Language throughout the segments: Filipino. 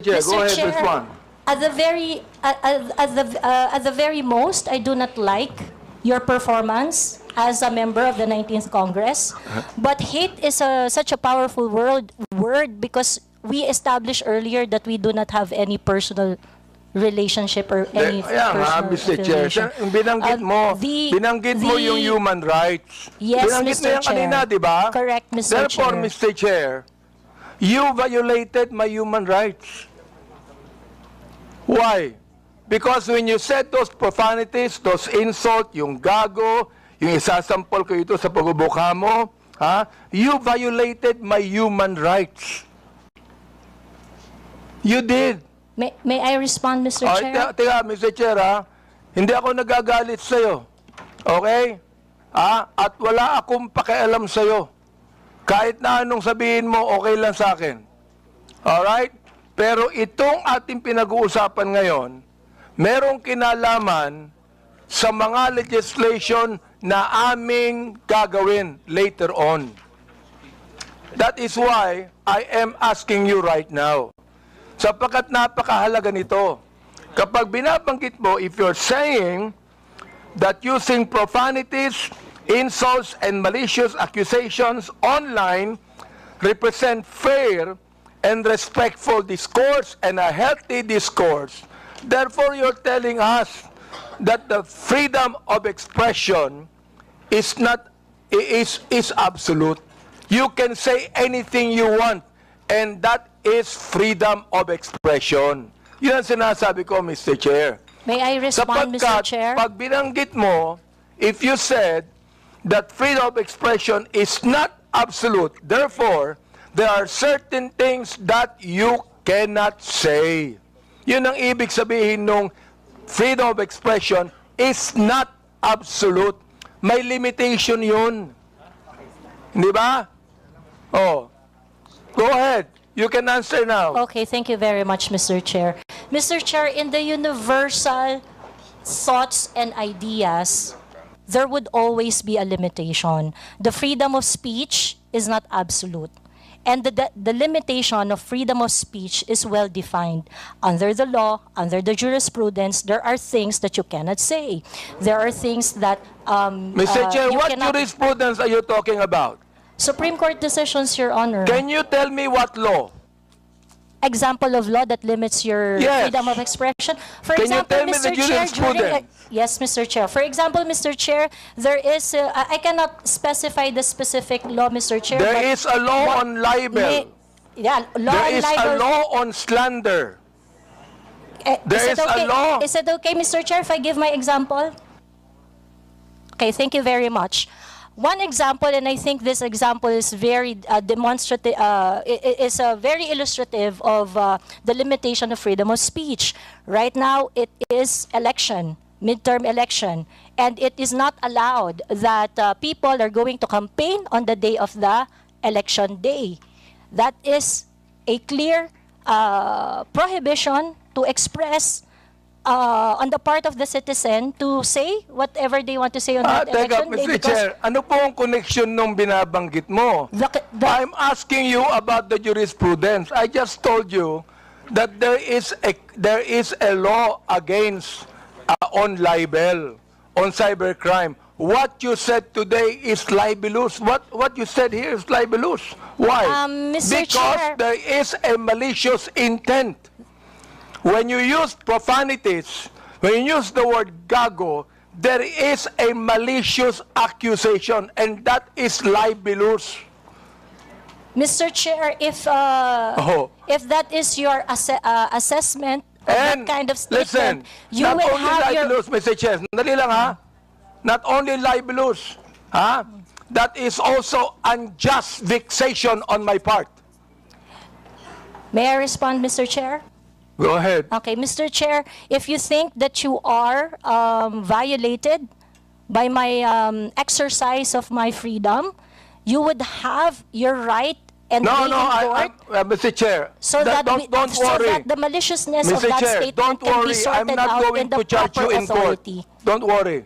Chair, go Mr. ahead, Chair, respond. at the very most, I do not like your performance as a member of the 19th Congress. But hate is such a powerful word because we established earlier that we do not have any personal relationship or any personal Mr. Chair, affiliation. binanggit mo yung human rights. Yes, binanggit mo Mr. yan kanina, Chair. di ba? Correct, Mr. Therefore, Chair. Mr. Chair, you violated my human rights. Why? Because when you said those profanities, those insult, yung gago, yung isasampol ko ito sa pagbubuka mo, you violated my human rights. You did. May I respond, Mr. Chair? Teka, Mr. Chair, hindi ako nagagalit sa'yo. Okay? At wala akong pakialam sa'yo. Kahit na anong sabihin mo, okay lang sa akin. Alright? Pero itong ating pinag-uusapan ngayon, merong kinalaman sa mga legislation na aming gagawin later on. That is why I am asking you right now. Sapagkat napakahalaga nito. Kapag binabanggit mo, if you're saying that using profanities, insults, and malicious accusations online represent fair and respectful discourse and a healthy discourse, therefore you're telling us that the freedom of expression is absolute. You can say anything you want, and that is freedom of expression. Yun ang sinasabi ko, Mr. Chair. May I respond, Mr. Chair? Pag binanggit mo, if you said that freedom of expression is not absolute, therefore, there are certain things that you cannot say. Yun ang ibig sabihin nung freedom of expression is not absolute. May limitation yun. Di ba? Oh. Go ahead. You can answer now. Okay, thank you very much, Mr. Chair. Mr. Chair, in the universal thoughts and ideas, there would always be a limitation. The freedom of speech is not absolute. And the limitation of freedom of speech is well defined. Under the law, under the jurisprudence, there are things that you cannot say. There are things that Mr. Chair, what jurisprudence are you talking about? Supreme Court decisions, Your Honor. Can you tell me what law? Example of law that limits your freedom of expression. For Can example, you tell me Mr. the Chair, jurisprudence? yes, Mr. Chair. For example, Mr. Chair, there is, I cannot specify the specific law, Mr. Chair. There is a law on libel. There is a law on slander. There is a law. Is it okay, Mr. Chair, if I give my example? Okay, thank you very much. One example, and I think this example is very demonstrative, is very illustrative of the limitation of freedom of speech. Right now, it is election, midterm election, and it is not allowed that people are going to campaign on the day of the election day. That is a clear prohibition to express on the part of the citizen to say whatever they want to say on that election day. Mr. Chair, ano po ang connection nung binabanggit mo? I'm asking you about the jurisprudence. I just told you that there is a law against on libel, on cybercrime. What you said today is libelous. What you said here is libelous. Why? Mr. Because Chair, there is a malicious intent. When you use profanities, when you use the word gago, there is a malicious accusation, and that is libelous. Mr. Chair, if that is your assessment of that kind of statement, you will have your... Not only libelous, Mr. Chair, dali lang ha, not only libelous, that is also unjust vexation on my part. May I respond, Mr. Chair? Go ahead. Okay, Mr. Chair, if you think that you are violated by my exercise of my freedom, you would have your right and be in court. Mr. Chair, So that the maliciousness of that statement can be sorted out in the proper authority. Don't worry.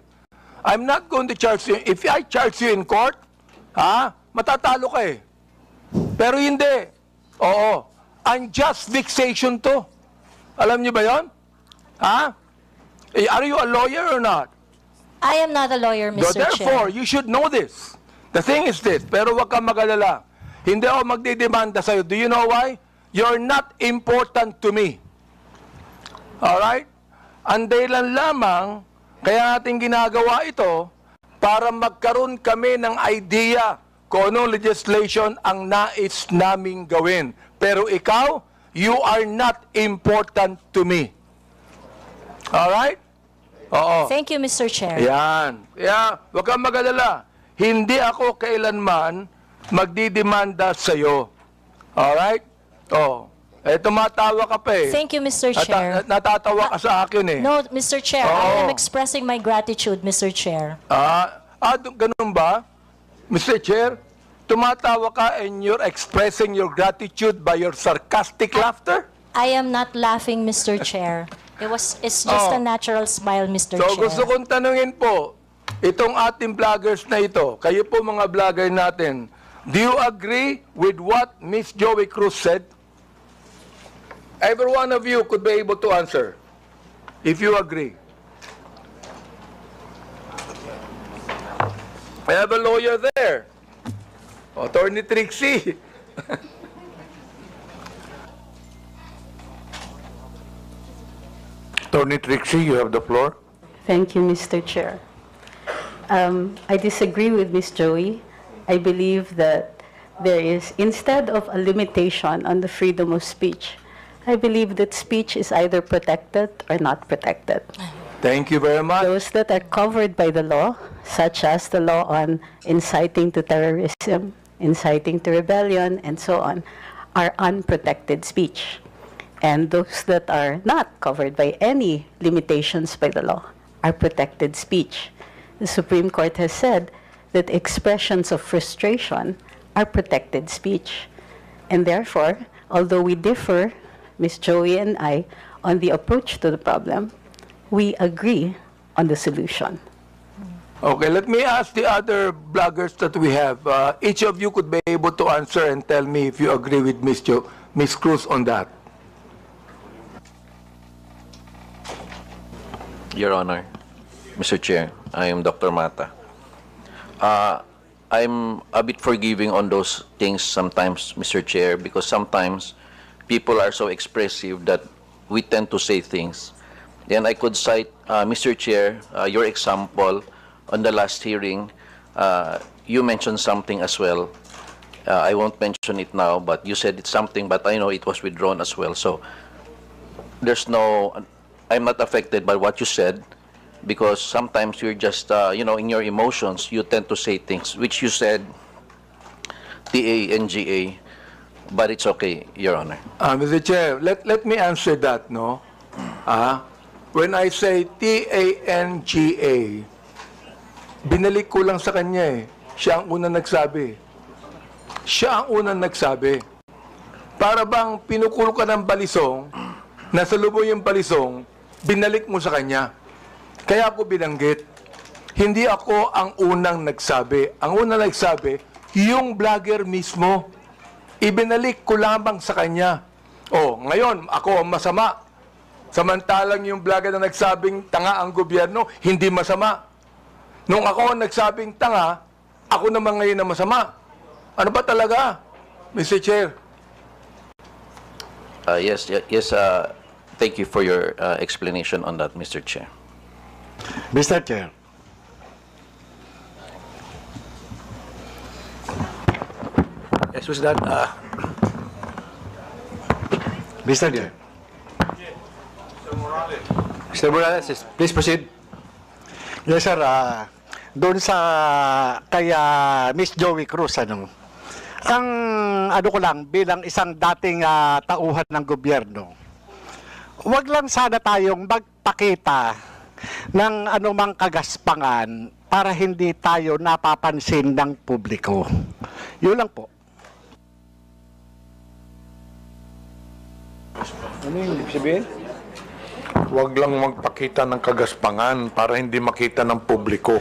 I'm not going to charge you. If I charge you in court, matatalo ka eh. Pero hindi. Oo. unjust vexation to. Alam niyo ba yon? Ha? Are you a lawyer or not? I am not a lawyer, So Mr. therefore, Chair. you should know this. The thing is this, pero wag kang mag-alala. Hindi ako magdidemanda sa'yo. Do you know why? You're not important to me. Alright? Ang dahilan lamang, kaya natin ginagawa ito, para magkaroon kami ng idea kung anong legislation ang nais naming gawin. Pero ikaw, you are not important to me. Alright? Oo. Thank you, Mr. Chair. Yan. Kaya, huwag kang mag-alala. Hindi ako kailanman magdidemanda sa'yo. Alright? Oh. Tumatawa ka pa eh. Thank you, Mr. Chair. Natatawa ka sa akin eh. No, Mr. Chair, Oo. I am expressing my gratitude, Mr. Chair. Ganun ba? Mr. Chair, tumatawa ka and you're expressing your gratitude by your sarcastic laughter? I am not laughing, Mr. Chair. It's just a natural smile, Mr. So Chair. gusto kong tanungin po, itong ating vloggers na ito, kayo po mga vlogger natin, do you agree with what Miss Joey Cruz said? Every one of you could be able to answer, if you agree. I have a lawyer there, Attorney Trixie. Attorney Trixie, you have the floor. Thank you, Mr. Chair. I disagree with Ms. Joey. I believe that there is, instead of a limitation on the freedom of speech, I believe that speech is either protected or not protected. Thank you very much. Those that are covered by the law, such as the law on inciting to terrorism, inciting to rebellion, and so on, are unprotected speech. And those that are not covered by any limitations by the law are protected speech. The Supreme Court has said that expressions of frustration are protected speech. And therefore, although we differ, Ms. Joey and I, on the approach to the problem, we agree on the solution. Okay, let me ask the other bloggers that we have. Each of you could be able to answer and tell me if you agree with Ms. Cruz on that. Your Honor, Mr. Chair, I am Dr. Mata. I'm a bit forgiving on those things sometimes, Mr. Chair, because sometimes people are so expressive that we tend to say things. Then I could cite, Mr. Chair, your example on the last hearing. You mentioned something as well. I won't mention it now, but you said it's something, but I know it was withdrawn as well. So there's no, I'm not affected by what you said, because sometimes you're just, in your emotions, you tend to say things, which you said, T-A-N-G-A, but it's okay, Your Honor. Mr. Chair, let me answer that, no? When I say T-A-N-G-A, binalik ko lang sa kanya eh. Siya ang unang nagsabi. Siya ang unang nagsabi. Para bang pinukul ka ng balisong, nasa lubong yung balisong, binalik mo sa kanya. Kaya ako binanggit. Hindi ako ang unang nagsabi. Ang unang nagsabi, yung vlogger mismo. Ibinalik ko lamang sa kanya. Oh, ngayon, ako ang masama. Samantalang yung vlogger na nagsabing tanga ang gobyerno, hindi masama. Nung ako ang nagsabing tanga, ako naman ngayon na masama. Ano ba talaga, Mr. Chair? Yes, thank you for your explanation on that, Mr. Chair. Mr. Chair. Yes, was that, Mr. Chair. Mr. Morales, please proceed. Yes, sir. Doon sa kay Miss Joey Cruz, ang ko lang, bilang isang dating tauhan ng gobyerno, wag lang sana tayong magpakita ng anumang kagaspangan para hindi tayo napapansin ng publiko. Yun lang po. Ano yung ibig sabihin? Huwag lang magpakita ng kagaspangan para hindi makita ng publiko.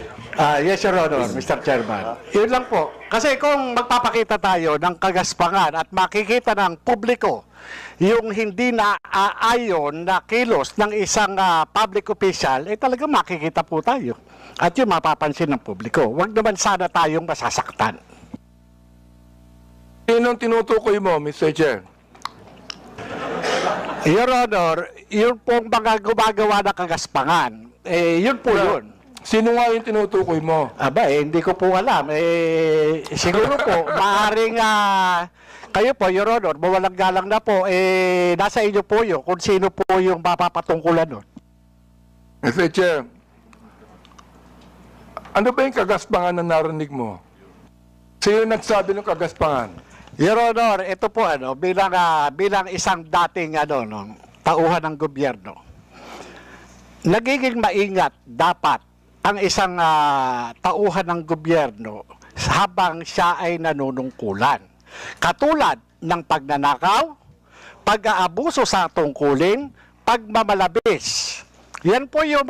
Yes, Your Honor, Mr. Chairman. Yun lang po. Kasi kung magpapakita tayo ng kagaspangan at makikita ng publiko yung hindi na ayon na kilos ng isang public official, talaga makikita po tayo. At yung mapapansin ng publiko. Huwag naman sana tayong masasaktan. Sinong tinutukoy mo, Mr. Chair? Your Honor, yun pong mga gumagawa ng kagaspangan, yun po yun. Sino nga yung tinutukoy mo? Aba, hindi ko po alam. Siguro po, maaaring kayo po, Your Honor, mawalang galang na po, nasa inyo po yun kung sino po yung mapapatungkulan nun. Mr. Chair, ano ba yung kagaspangan na narinig mo? Sino nagsabi ng kagaspangan? Your Honor, ito po bilang isang dating tauhan ng gobyerno. Nagiging maingat dapat ang isang tauhan ng gobyerno habang siya ay nanunungkulan. Katulad ng pagnanakaw, pag-aabuso sa tungkulin, pagmamalabis. Yan po yung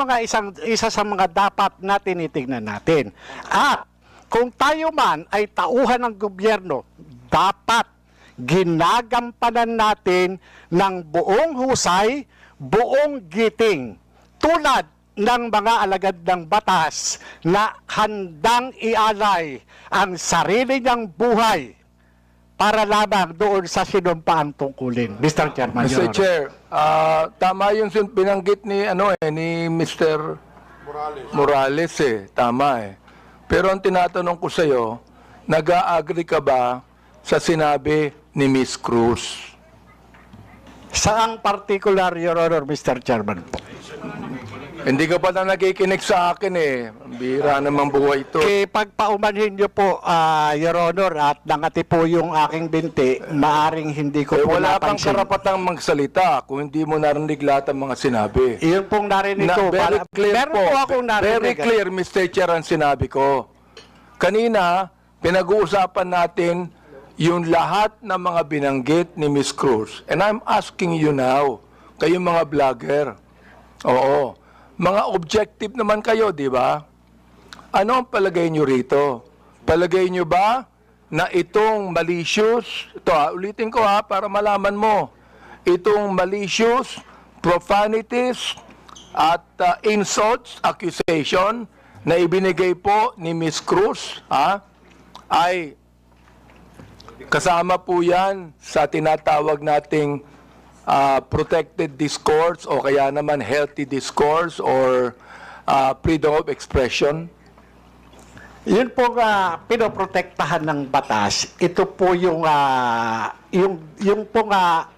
isa sa mga dapat na tinitingnan natin. At kung tayo man ay tauhan ng gobyerno, dapat ginagampanan natin ng buong husay, buong giting, tulad ng mga alagad ng batas na handang ialay ang sarili niyang buhay para lamang doon sa sinumpaang tungkulin. Mr. Chairman, Your Mr. Honor. Chair, tama yung binanggit ni Mr. Morales tama Pero ang tinatanong ko sa iyo, nag-a-agree ka ba sa sinabi ni Miss Cruz? Saang particular, Your Honor, Mr. Chairman po? Hindi ka pa na nakikinig sa akin Ang bira namang buhay ito. Pagpaumanhin niyo po, Your Honor, at nangati po yung aking binti, maaring hindi ko po Wala kang napansin. karapatang magsalita kung hindi mo narinig lahat ng mga sinabi. Iyon pong narinig ko. Very clear Meron po. po akong narinig. Very clear, Mr. Chair, ang sinabi ko. Kanina, pinag-uusapan natin yung lahat ng mga binanggit ni Miss Cruz. And I'm asking you now, kayong mga vlogger. Oo. Mga objective naman kayo, di ba? Ano ang palagay nyo rito? Palagay nyo ba na itong malicious, ulitin ko para malaman mo, itong malicious, profanities, at insults, accusation na ibinigay po ni Miss Cruz, ay kasama po yan sa tinatawag nating protected discourse o kaya naman healthy discourse or freedom of expression? Yun po pinoprotektahan ng batas. Ito po yung pong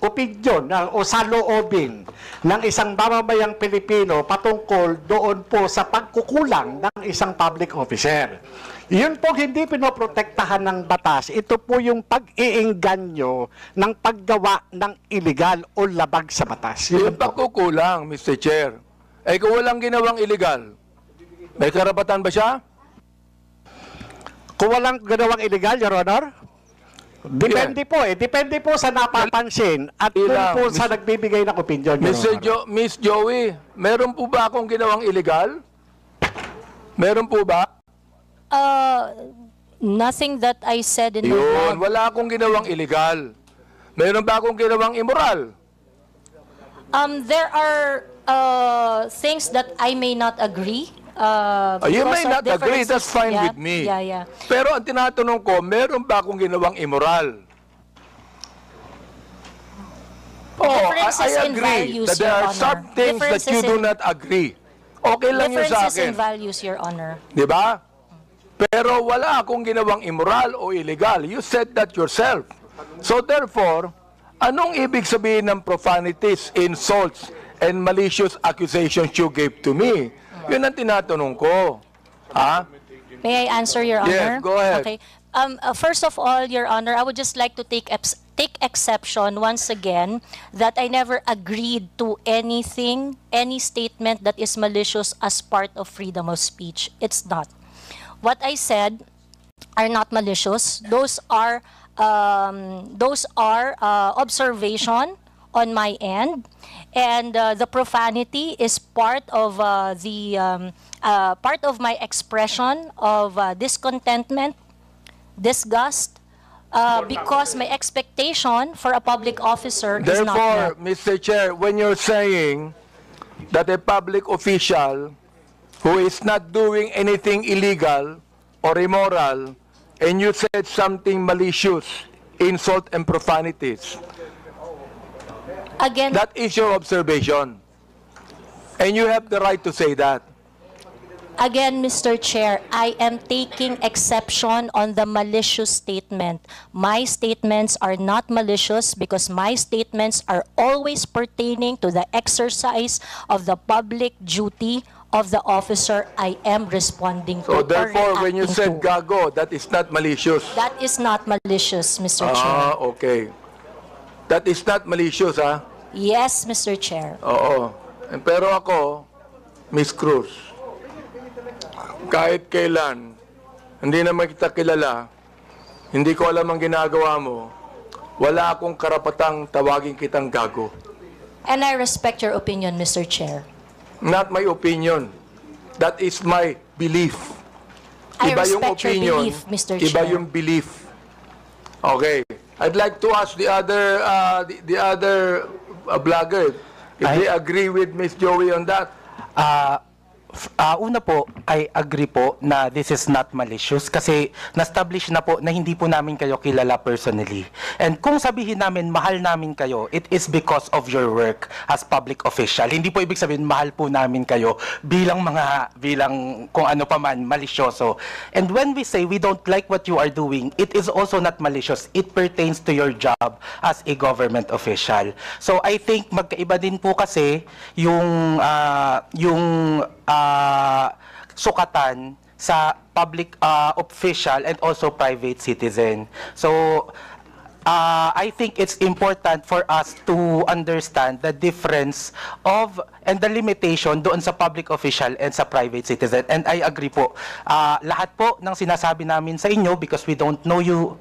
opinion o saloobin ng isang mamamayang Pilipino patungkol doon po sa pagkukulang ng isang public officer. Yun po hindi pinoprotektahan ng batas. Ito po yung pag-iingganyo ng paggawa ng illegal o labag sa batas. Yun Yung po. pagkukulang, Mr. Chair, kung walang ginawang illegal, may karapatan ba siya? Kung walang ginawang illegal, Your Honor, depende po Depende po sa napapansin at kung Ilang, po sa nagbibigay ng opinion, Your Honor. Miss Joey, meron po ba akong ginawang illegal? Meron po ba? Nothing that I said in the Yun, vlog. wala akong ginawang illegal. Meron ba akong ginawang immoral? There are things that I may not agree. You because may of not agree, differences. that's fine Yeah, with me. Yeah. Pero ang tinatanong ko, meron ba akong ginawang immoral? Differences I in agree values, that there Your are some Honor. things that you do not agree. Okay lang yun sa Differences in akin. values, Your Honor. Di ba? Pero wala akong ginawang immoral o illegal. You said that yourself. So therefore, anong ibig sabihin ng profanities, insults, and malicious accusations you gave to me? Yun ang tinatanong ko. May I answer, Your Yes, Honor? go ahead. Okay. First of all, Your Honor, I would just like to take exception once again that I never agreed to anything, any statement that is malicious as part of freedom of speech. It's not. What I said are not malicious. Those are observation on my end, and the profanity is part of part of my expression of discontentment, disgust, because my expectation for a public officer is not Therefore, met. Mr. Chair, when you're saying that a public official who is not doing anything illegal or immoral, and you said something malicious, insult and profanities, Again, that is your observation. And you have the right to say that. Again, Mr. Chair, I am taking exception on the malicious statement. My statements are not malicious because my statements are always pertaining to the exercise of the public duty of the officer I am responding So to. or therefore, when you reacting said to. gago, that is not malicious. That is not malicious, Mr. Chair. Okay. That is not malicious, ha? Yes, Mr. Chair. Oo. Pero ako, Miss Cruz, kahit kailan, hindi naman kita kilala, hindi ko alam ang ginagawa mo, wala akong karapatang tawagin kitang gago. And I respect your opinion, Mr. Chair. Not my opinion. That is my belief. I Iba yung respect your opinion, belief, Mr. iba Chair. yung belief. Okay. I'd like to ask the other vlogger if they agree with Miss Joey on that. Una po, I agree po na this is not malicious kasi na-establish na po na hindi po namin kayo kilala personally. And kung sabihin namin mahal namin kayo, it is because of your work as public official. Hindi po ibig sabihin mahal po namin kayo bilang kung ano pa man, malisyoso. And when we say we don't like what you are doing, it is also not malicious. It pertains to your job as a government official. So I think magkaiba din po kasi yung sukatan sa public official and also private citizen. So, I think it's important for us to understand the difference of and the limitation doon sa public official and sa private citizen. And I agree po. Lahat po ng sinasabi namin sa inyo, because we don't know you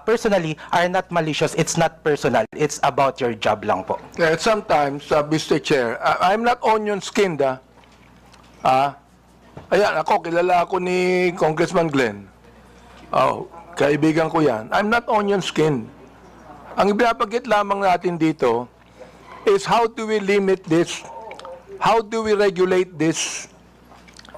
personally, are not malicious. It's not personal. It's about your job lang po. Sometimes, Mr. Chair, I'm not onion skinned, ayan, kilala ako ni Congressman Glenn. Kaibigan ko yan. I'm not onion skinned. Ang ibabagit lamang natin dito is how do we limit this? How do we regulate this?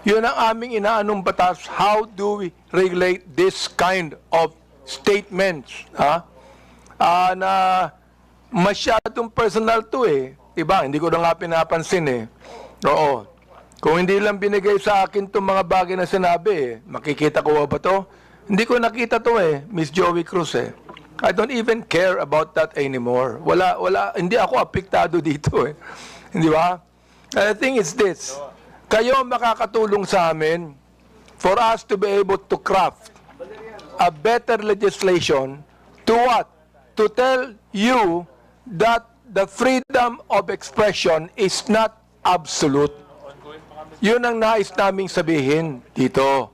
Yun ang aming inaanong batas. How do we regulate this kind of statements? Na masyadong personal to eh. Diba? Hindi ko na nga pinapansin eh. Oo. Kung hindi lang binigay sa akin itong mga bagay na sinabi, makikita ko ba to? Hindi ko nakita to eh, Miss Joey Cruz eh. I don't even care about that anymore. Hindi ako apektado dito eh. Hindi ba? The thing is this, kayo makakatulong sa amin for us to be able to craft a better legislation to what? To tell you that the freedom of expression is not absolute. Yun ang nais naming sabihin dito.